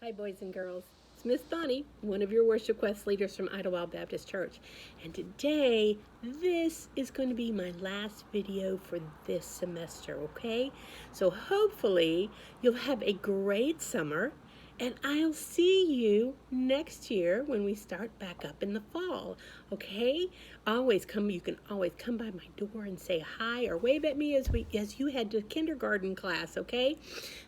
Hi, boys and girls. It's Miss Bonnie, one of your worship quest leaders from Idlewild Baptist Church. And today, this is going to be my last video for this semester, okay? So hopefully, you'll have a great summer, and I'll see you next year when we start back up in the fall, okay? You can always come by my door and say hi or wave at me as you head to kindergarten class, okay?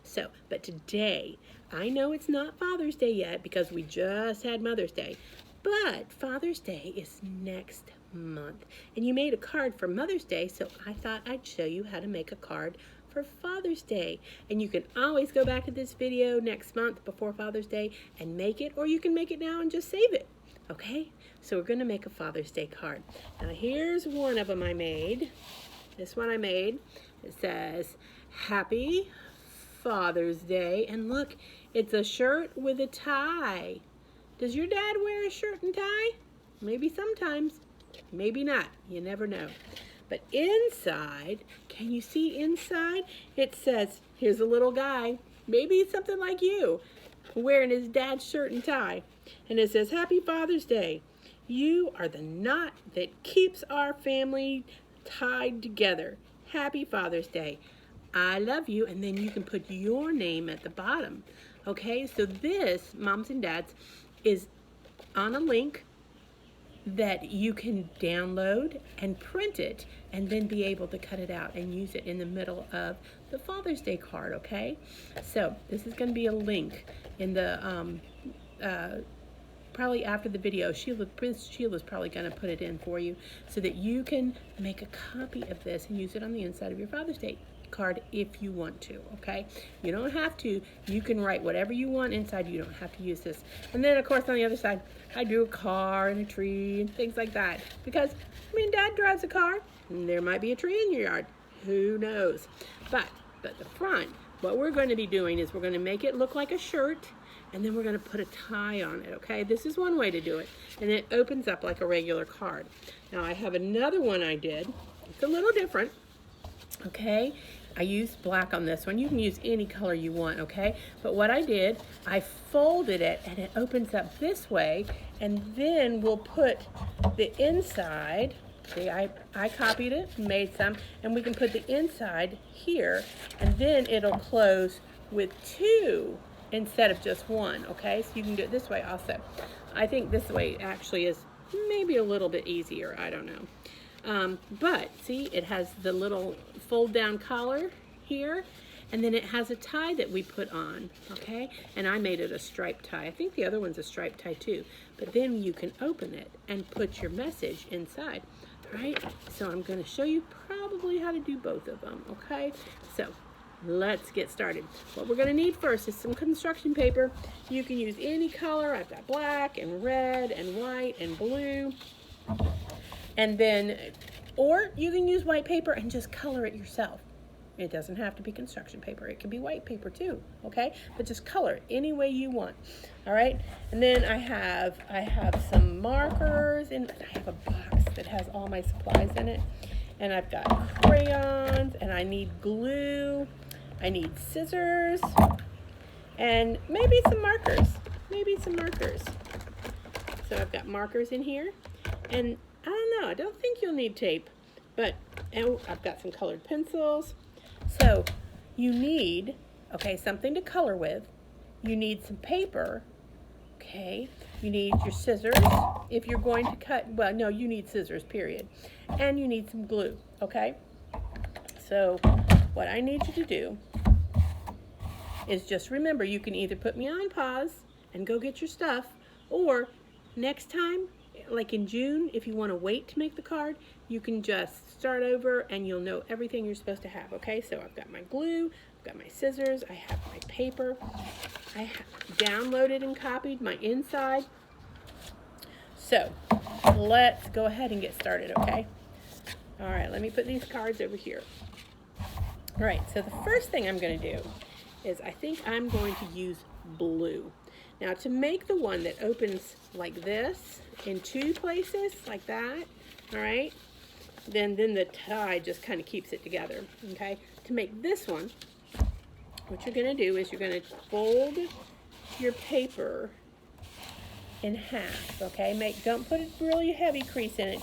So, but today, I know it's not Father's Day yet because we just had Mother's Day, but Father's Day is next month. And you made a card for Mother's Day, so I thought I'd show you how to make a card for Father's Day. And you can always go back to this video next month before Father's Day and make it, or you can make it now and just save it. Okay, so we're going to make a Father's Day card. Now here's one of them I made. This one I made. It says, Happy Father's Day. And look, it's a shirt with a tie. Does your dad wear a shirt and tie? Maybe sometimes, maybe not. You never know. But inside, can you see inside? It says, here's a little guy, maybe something like you, wearing his dad's shirt and tie. And it says, Happy Father's Day. You are the knot that keeps our family tied together. Happy Father's Day. I love you. And then you can put your name at the bottom. Okay, so this, moms and dads, is on a link that you can download and print it and then be able to cut it out and use it in the middle of the Father's Day card, okay? So this is going to be a link in the, probably after the video. Prince Sheila's probably going to put it in for you so that you can make a copy of this and use it on the inside of your Father's Day card if you want to, okay? You don't have to. You can write whatever you want inside. You don't have to use this. And then, of course, on the other side, I drew a car and a tree and things like that because, Dad drives a car and there might be a tree in your yard. Who knows? But the front, what we're going to be doing is we're going to make it look like a shirt and then we're going to put a tie on it, okay? This is one way to do it. And it opens up like a regular card. Now, I have another one I did. It's a little different, okay? I used black on this one. You can use any color you want, okay? But what I did, I folded it and it opens up this way, and then we'll put the inside, see, I copied it, made some, and we can put the inside here, and then it'll close with two instead of just one, okay? So you can do it this way also. I think this way actually is maybe a little bit easier, I don't know. But see, it has the little fold down collar here, and then it has a tie that we put on, okay? And I made it a striped tie. I think the other one's a striped tie too. But then you can open it and put your message inside, all right? So I'm going to show you probably how to do both of them, okay? So let's get started. What we're going to need first is some construction paper. You can use any color. I've got black and red and white and blue. And then, or you can use white paper and just color it yourself. It doesn't have to be construction paper. It can be white paper too, okay? But just color it any way you want, all right? And then I have some markers, and I have a box that has all my supplies in it. And I've got crayons, and I need glue. I need scissors, and maybe some markers. So I've got markers in here, and I don't know, I don't think you'll need tape, but I've got some colored pencils. So you need, okay, something to color with. You need some paper, okay? You need your scissors if you're going to cut, well, no, you need scissors, period. And you need some glue, okay? So what I need you to do is just remember, you can either put me on pause and go get your stuff, or next time, like in June, if you want to wait to make the card, you can just start over and you'll know everything you're supposed to have, okay? So I've got my glue, I've got my scissors, I have my paper, I have downloaded and copied my inside. So let's go ahead and get started, okay? All right, let me put these cards over here. All right, so the first thing I'm going to do is I think I'm going to use blue. Now, to make the one that opens like this in two places, like that, all right, then the tie just kind of keeps it together, okay? To make this one, what you're going to do is you're going to fold your paper in half, okay? Don't put a really heavy crease in it,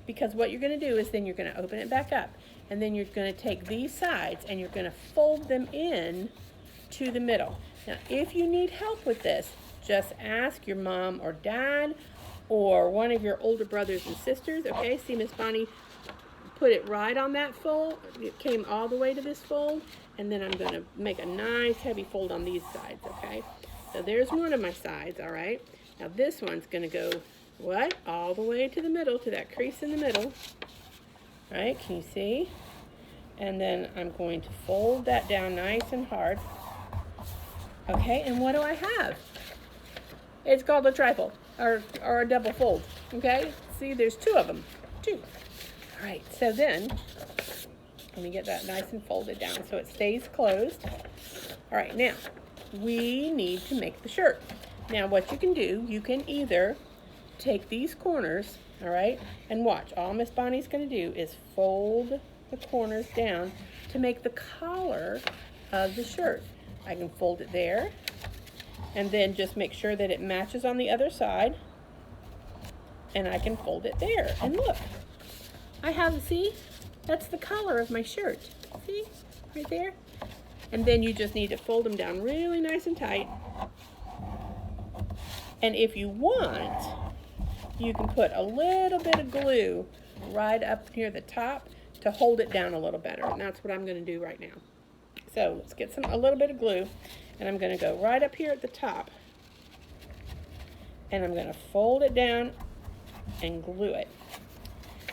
because what you're going to do is then you're going to open it back up, and then you're going to take these sides and you're going to fold them in to the middle. Now, if you need help with this, just ask your mom or dad or one of your older brothers and sisters, okay? See, Miss Bonnie put it right on that fold. It came all the way to this fold, and then I'm going to make a nice heavy fold on these sides, okay? So there's one of my sides, all right? Now this one's going to go, what? All the way to the middle, to that crease in the middle, right? Can you see? And then I'm going to fold that down nice and hard. Okay, and what do I have? It's called a trifold, or a double fold, okay? See, there's two of them, two. All right, so then, let me get that nice and folded down so it stays closed. All right, now, we need to make the shirt. Now, what you can do, you can either take these corners, all right, and watch. All Miss Bonnie's going to do is fold the corners down to make the collar of the shirt. I can fold it there, and then just make sure that it matches on the other side, and I can fold it there. And look, I have, see, that's the collar of my shirt. See, right there? And then you just need to fold them down really nice and tight. And if you want, you can put a little bit of glue right up near the top to hold it down a little better. And that's what I'm going to do right now. So let's get a little bit of glue, and I'm going to go right up here at the top, and I'm going to fold it down and glue it.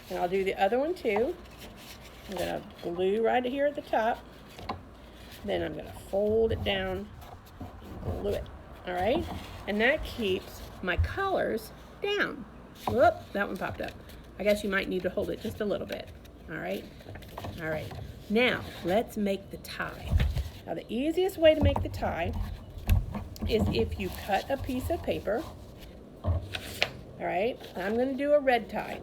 And I'll do the other one too. I'm going to glue right here at the top, then I'm going to fold it down and glue it. All right, and that keeps my collars down. Whoop, that one popped up. I guess you might need to hold it just a little bit. All right. Now, let's make the tie. Now, the easiest way to make the tie is if you cut a piece of paper. All right, I'm going to do a red tie.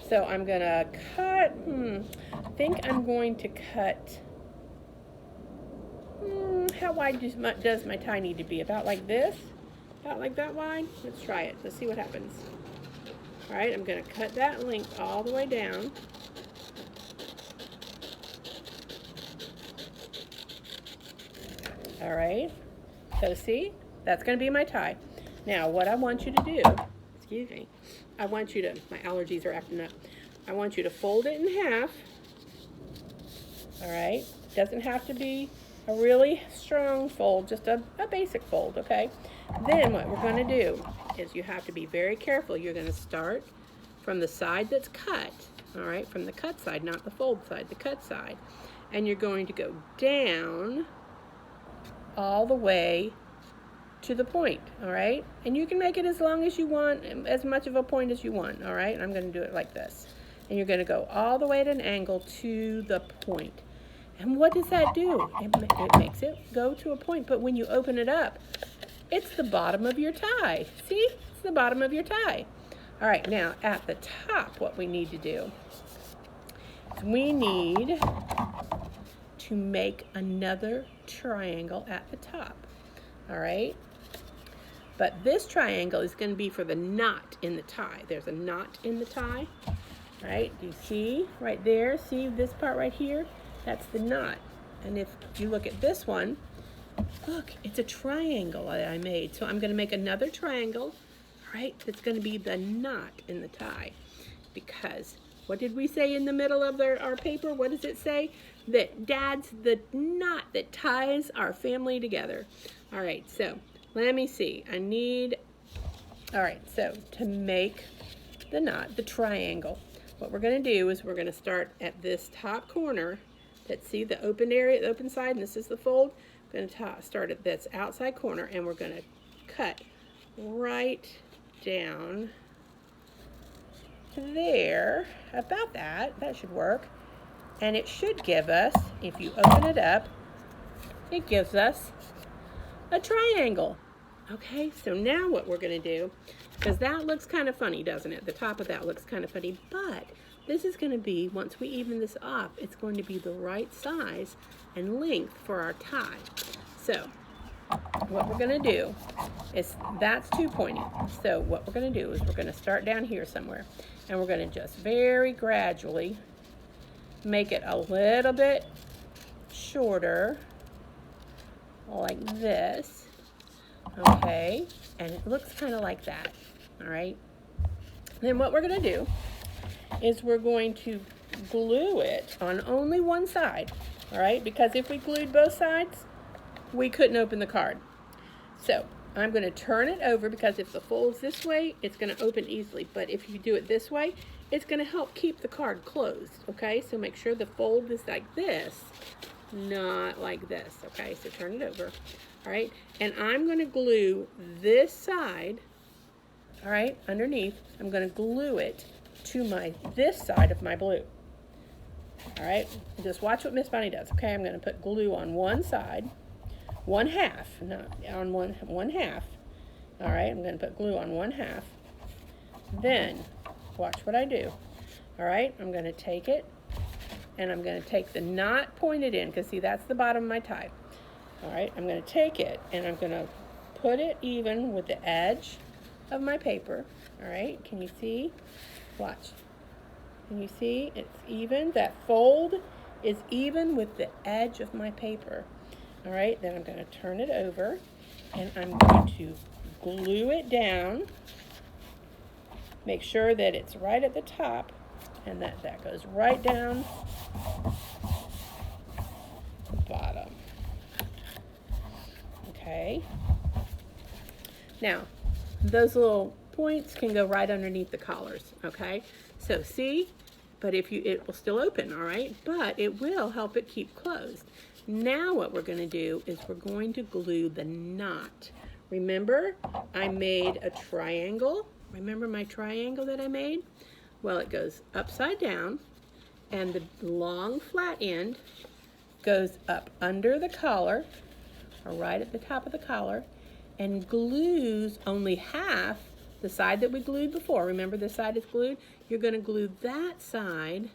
So I'm going to cut, I think I'm going to cut, how wide does my tie need to be? About like this? About like that wide? Let's try it. Let's see what happens. All right, I'm going to cut that length all the way down. All right, so see, that's going to be my tie. Now, what I want you to do, excuse me, I want you to, my allergies are acting up. I want you to fold it in half. All right, doesn't have to be a really strong fold, just a basic fold, okay? Then what we're going to do is you have to be very careful. You're going to start from the side that's cut, all right, from the cut side, not the fold side, the cut side. And you're going to go down all the way to the point, all right? And you can make it as long as you want, as much of a point as you want, all right? I'm going to do it like this. And you're going to go all the way at an angle to the point. And what does that do? It makes it go to a point, but when you open it up, it's the bottom of your tie. See? It's the bottom of your tie. All right, now at the top, what we need to do is we need to make another triangle at the top, all right? But this triangle is going to be for the knot in the tie. There's a knot in the tie, right? Do you see right there? See this part right here? That's the knot. And if you look at this one, look, it's a triangle that I made. So I'm going to make another triangle, right? That's going to be the knot in the tie. Because what did we say in the middle of our paper? What does it say? That Dad's the knot that ties our family together. All right, so let me see. All right, so to make the knot, the triangle, what we're going to do is we're going to start at this top corner. Let's see the open area, the open side, and this is the fold. We're going to start at this outside corner, and we're going to cut right down to there, about that. That should work. And it should give us, if you open it up, it gives us a triangle. Okay, so now what we're going to do, because that looks kind of funny, doesn't it? The top of that looks kind of funny, but this is going to be, once we even this off, it's going to be the right size and length for our tie. So what we're going to do That's too pointy. So what we're going to do is we're going to start down here somewhere, and we're going to just very gradually make it a little bit shorter, like this. Okay, and it looks kind of like that. All right. Then what we're going to do is we're going to glue it on only one side. All right, because if we glued both sides, we couldn't open the card. So I'm going to turn it over, because if the fold's this way, it's going to open easily. But if you do it this way, it's going to help keep the card closed. Okay, so make sure the fold is like this, not like this. Okay, so turn it over. All right, and I'm going to glue this side, all right, underneath. I'm going to glue it to this side of my blue. All right, just watch what Miss Bonnie does. Okay, I'm going to put glue on one side, one half, not on one half. All right, I'm going to put glue on one half. Then watch what I do. All right, I'm going to take it, and I'm going to take the knot pointed in, because see, that's the bottom of my tie. All right, I'm going to take it, and I'm going to put it even with the edge of my paper. All right, can you see? Watch. Can you see? It's even. That fold is even with the edge of my paper. All right, then I'm going to turn it over, and I'm going to glue it down. Make sure that it's right at the top, and that goes right down the bottom. Okay. Now, those little points can go right underneath the collars. Okay. So see, but it will still open. All right, but it will help it keep closed. Now what we're going to do is we're going to glue the knot. Remember, I made a triangle. Remember my triangle that I made? Well, it goes upside down, and the long flat end goes up under the collar, or right at the top of the collar, and glues only half the side that we glued before. Remember, this side is glued? You're going to glue that side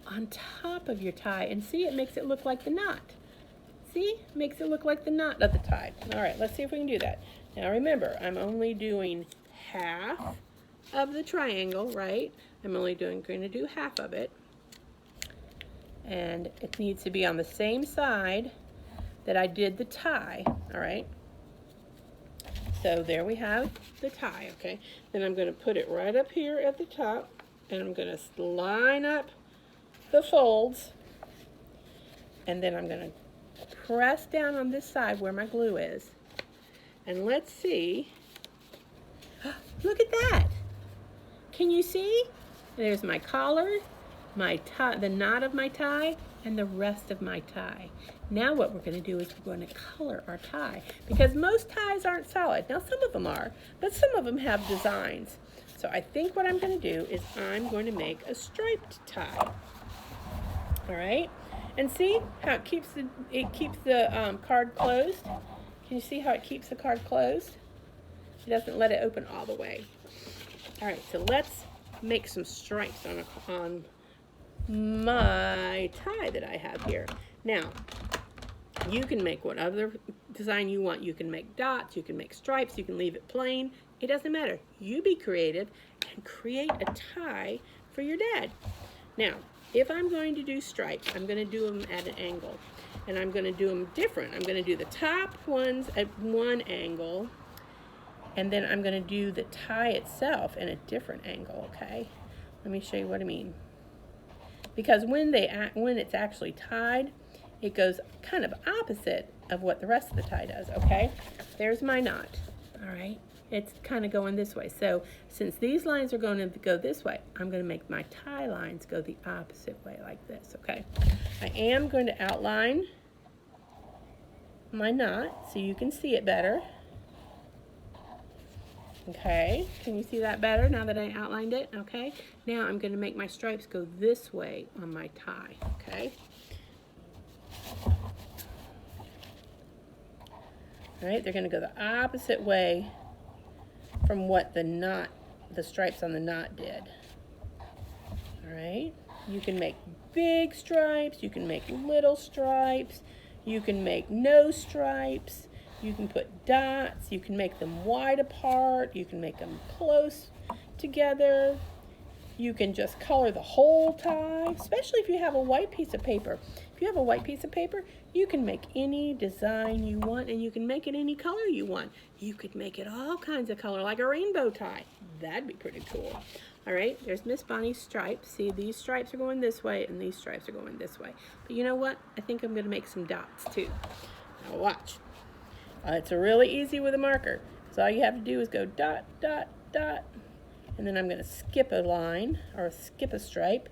on top of your tie, and see, it makes it look like the knot. See? Makes it look like the knot of the tie. All right, let's see if we can do that. Now remember, I'm only doing half of the triangle, right? I'm only going to do half of it. And it needs to be on the same side that I did the tie, all right? So there we have the tie, okay? Then I'm going to put it right up here at the top, and I'm going to line up the folds, and then I'm going to press down on this side where my glue is. And let's see. Look at that. Can you see? There's my collar, my tie, the knot of my tie, and the rest of my tie. Now what we're going to do is we're going to color our tie, because most ties aren't solid. Now some of them are, but some of them have designs. So I think what I'm going to do is I'm going to make a striped tie. All right, and see how it keeps the card closed. Can you see how it keeps the card closed? It doesn't let it open all the way. All right, so let's make some stripes on my tie that I have here. Now, you can make whatever design you want. You can make dots, you can make stripes, you can leave it plain. It doesn't matter. You be creative and create a tie for your dad. Now, if I'm going to do stripes, I'm going to do them at an angle, and I'm going to do them different. I'm going to do the top ones at one angle, and then I'm going to do the tie itself in a different angle, okay? Let me show you what I mean. Because when it's actually tied, it goes kind of opposite of what the rest of the tie does, okay? There's my knot, all right? It's kind of going this way. So since these lines are going to go this way, I'm going to make my tie lines go the opposite way like this, okay? I am going to outline my knot so you can see it better. Okay, can you see that better now that I outlined it? Okay, now I'm going to make my stripes go this way on my tie, okay? All right, they're going to go the opposite way from what the stripes on the knot did. All right, you can make big stripes, you can make little stripes, you can make no stripes. You can put dots, you can make them wide apart, you can make them close together. You can just color the whole tie, especially if you have a white piece of paper. If you have a white piece of paper, you can make any design you want, and you can make it any color you want. You could make it all kinds of color, like a rainbow tie. That'd be pretty cool. All right, there's Miss Bonnie's stripes. See, these stripes are going this way, and these stripes are going this way. But you know what? I think I'm going to make some dots, too. Now watch. It's really easy with a marker. So all you have to do is go dot, dot, dot. And then I'm going to skip a line, or skip a stripe.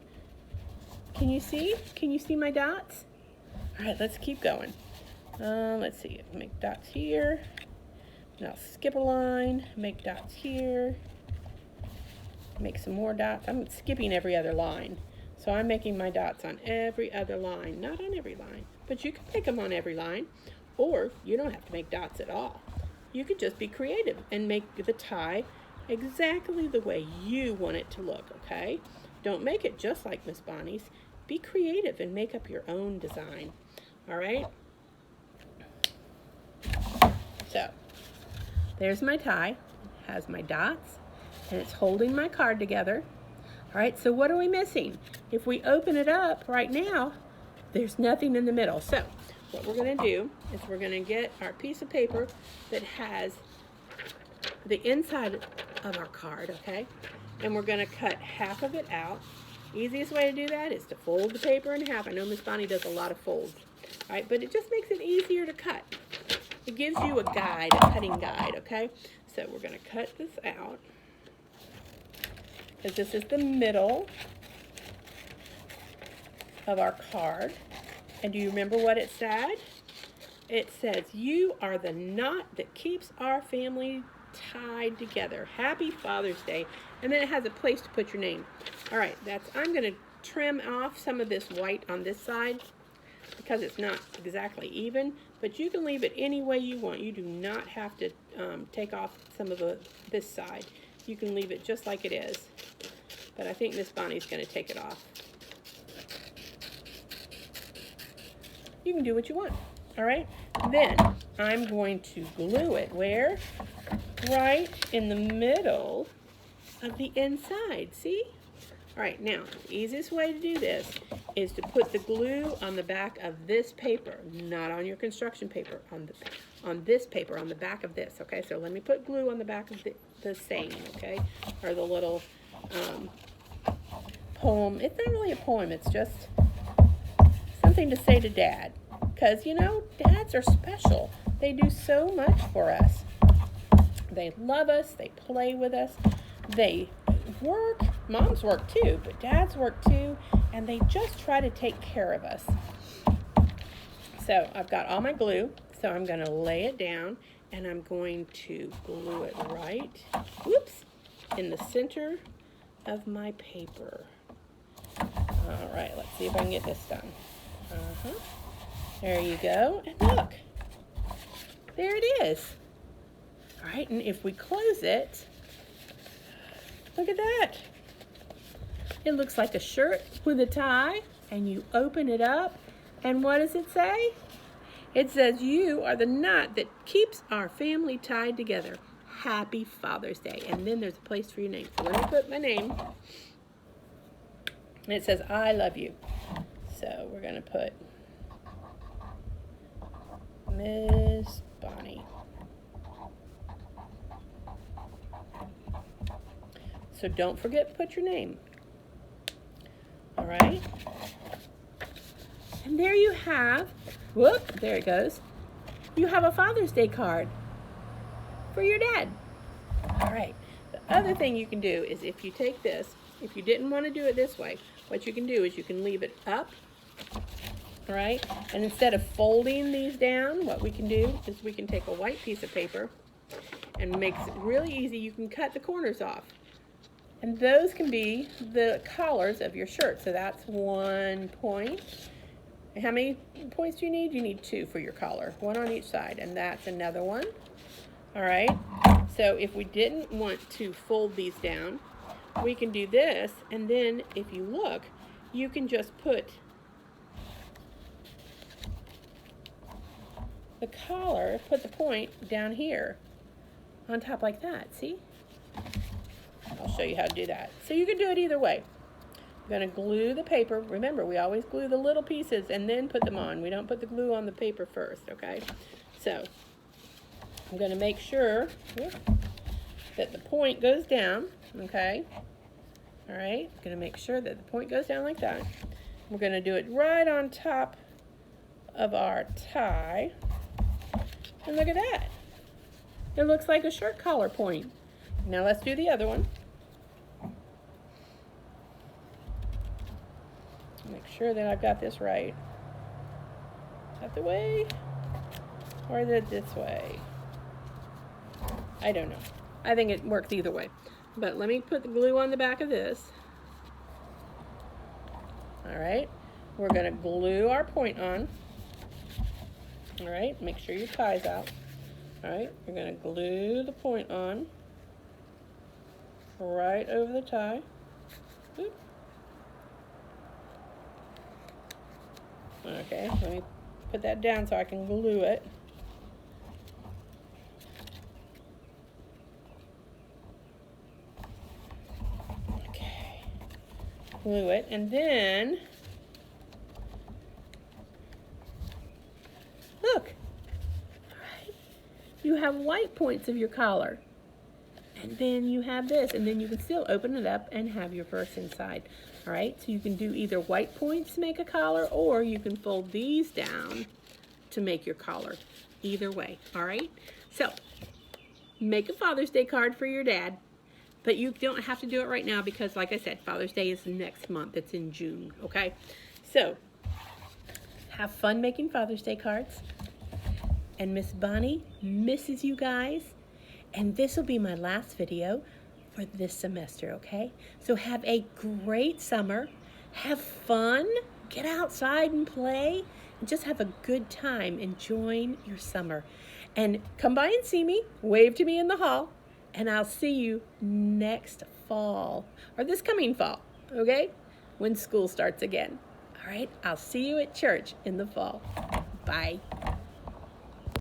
Can you see? Can you see my dots? All right, let's keep going. Let's see. Make dots here. And I'll skip a line, make dots here. Make some more dots. I'm skipping every other line. So I'm making my dots on every other line. Not on every line, but you can make them on every line. Or you don't have to make dots at all. You could just be creative and make the tie exactly the way you want it to look, okay? Don't make it just like Miss Bonnie's. Be creative and make up your own design, all right? So, there's my tie. It has my dots, and it's holding my card together. All right, so what are we missing? If we open it up right now, there's nothing in the middle. So, what we're going to do is we're going to get our piece of paper that has the inside of our card, okay? And we're going to cut half of it out. Easiest way to do that is to fold the paper in half. I know Miss Bonnie does a lot of folds, all right? But it just makes it easier to cut. It gives you a guide, a cutting guide, okay? So we're going to cut this out because this is the middle of our card. And do you remember what it said? It says, "You are the knot that keeps our family tied together. Happy Father's Day." And then it has a place to put your name. All right, I'm going to trim off some of this white on this side because it's not exactly even, but you can leave it any way you want. You do not have to take off some of this side. You can leave it just like it is. But I think Miss Bonnie's going to take it off. You can do what you want, all right? Then I'm going to glue it where? Right in the middle of the inside, see? All right, now, the easiest way to do this is to put the glue on the back of this paper, not on your construction paper, on this paper, on the back of this, okay? So let me put glue on the back of the saying, okay? Or the little poem. It's not really a poem, it's just something to say to Dad. Because, you know, dads are special. They do so much for us. They love us, they play with us, they work, moms work too, but dads work too, and they just try to take care of us. So I've got all my glue, so I'm going to lay it down, and I'm going to glue it right, whoops, in the center of my paper. All right, let's see if I can get this done. There you go, and look, there it is. All right, and if we close it, look at that. It looks like a shirt with a tie, and you open it up, and what does it say? It says, "You are the knot that keeps our family tied together. Happy Father's Day." And then there's a place for your name. So let me put my name. And it says, "I love you." So we're going to put Miss Bonnie. So don't forget to put your name. All right. And there you have, whoop, there it goes. You have a Father's Day card for your dad. All right. The other thing you can do is if you take this, if you didn't want to do it this way, what you can do is you can leave it up, all right? And instead of folding these down, what we can do is we can take a white piece of paper and makes it really easy. You can cut the corners off. And those can be the collars of your shirt. So that's 1 point. And how many points do you need? You need 2 for your collar, 1 on each side. And that's another one. All right. So if we didn't want to fold these down, we can do this. And then if you look, you can just put the collar, put the point down here on top like that, see? I'll show you how to do that. So you can do it either way. I'm going to glue the paper. Remember, we always glue the little pieces and then put them on. We don't put the glue on the paper first, okay? So I'm going to make sure that the point goes down, okay? All right, I'm going to make sure that the point goes down like that. We're going to do it right on top of our tie. And look at that. It looks like a shirt collar point. Now let's do the other one. Make sure that I've got this right. Is that the way? Or is it this way? I don't know. I think it works either way. But let me put the glue on the back of this. All right. We're going to glue our point on. All right. Make sure your tie's out. All right. We're going to glue the point on right over the tie. Oop. Okay, let me put that down so I can glue it. Okay, glue it, and then look, all right, you have white points of your collar. And then you have this, and then you can still open it up and have your purse inside. All right, so you can do either white points to make a collar, or you can fold these down to make your collar. Either way, all right? So, make a Father's Day card for your dad, but you don't have to do it right now because, like I said, Father's Day is next month. It's in June, okay? So, have fun making Father's Day cards. And Miss Bonnie misses you guys. And this will be my last video for this semester, okay? So have a great summer. Have fun. Get outside and play. And just have a good time enjoying your summer. And come by and see me. Wave to me in the hall. And I'll see you next fall. Or this coming fall, okay? When school starts again. All right? I'll see you at church in the fall. Bye.